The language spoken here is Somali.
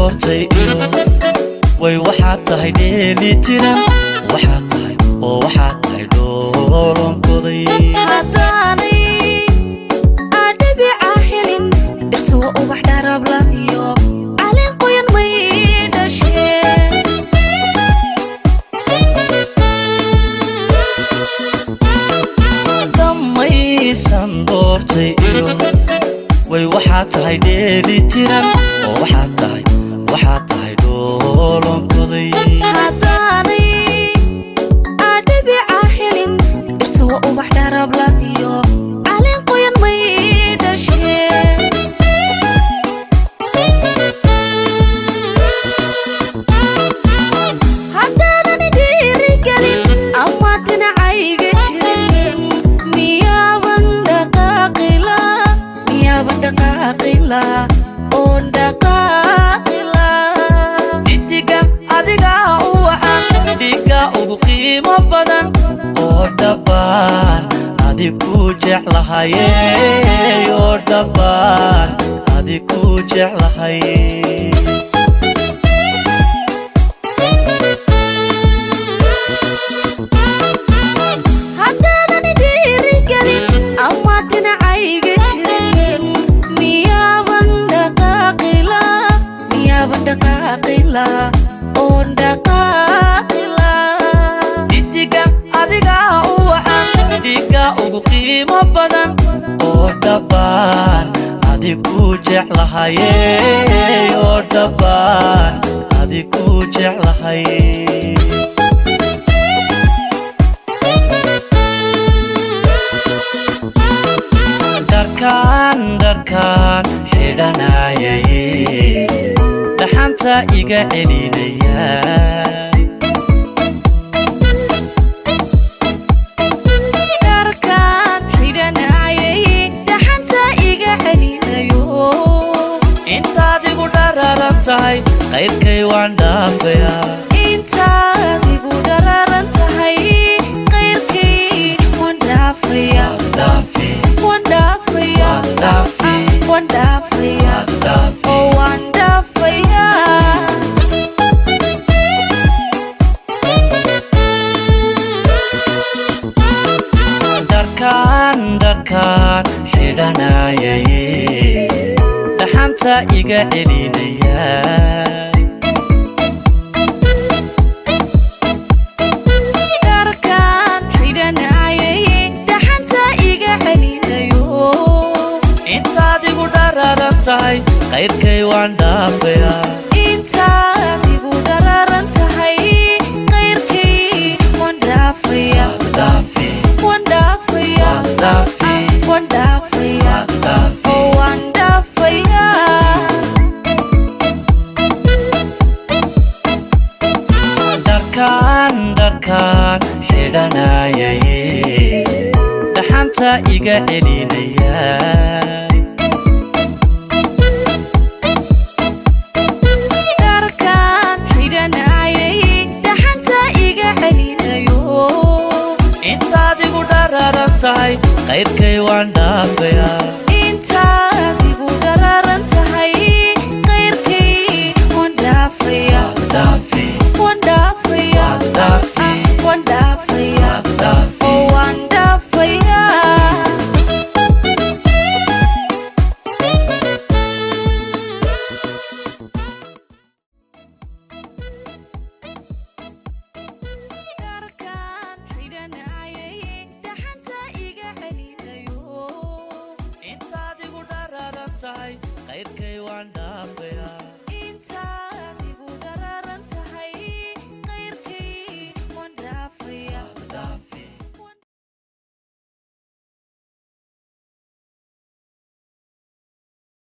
doortay iyo way waxaad tahay dheeli tiran waxaad tahay oo waxaad tahay dhoolonkoday haddaanay adhibica helin dhirta waa ubax dharabla iyo caleen qoyan may dhasheen damaysan doortay iyo way waxaad tahay dheeli tiran oo waxaad tahay dhoolonkoday haddaanay adhibica helin dhirta waa ubax dharabla iyo caleen qoyan may dhasheen haddaadani dhiirigelin ama dhinacayga jirin miyaaban dhaqaaqila oon dhaqaaqila dhidiga adiga u wacan dhiga ugu qiimo badan oo dhabbaan adigu jeclahaye oo dhabbaan adigu jeclahay haddaadani dhiirigelin ama dhinacayga jirin miyaaban dhaqaaqila oon dhaqaaqila dhidiga adiga u wacan dhiga ugu qiimo badan oo dhabbaan adigu jeclahaye oo dhabbaan adigu jeclahay dharkaan xidhanayay dhaxanta iga celinaya dharkaan xidhanayay dhaxanta iga celinayo intaad igu dhararan tahay qayrkay waan dhaafayaa intaad igu dhararan tahay qayrkay waan dhaafaya waan dhaafaya waan dhaafaya oo waan dhaafaya dharkaan xidhanayay dhaxanta iga celinaya dharkaan xidhanayay dhaxanta iga celinayo intaad igu dhararan tahay qayrkay waan dhaafayaa intaad igu dhararan tahay qayrkay waan dhaafaya waan dhaafaya waan dhaafaya oo waan dhaafaya dharkaan xidhanayay dhaxanta iga celinaya dharkaan xidhanayay dhaxanta iga celinayo intaad igu dhararan tahay qayrkay waan dhaafayaa intaad igu dhararan tahay qayrkay waan dhaafaya waan dhaafaya waan dhaafaya oo waan dhaafaya dharkaan xidhanayay dhaxanta iga celinayo intaad igu dhararan tahay qayrkay waan dhaafayaa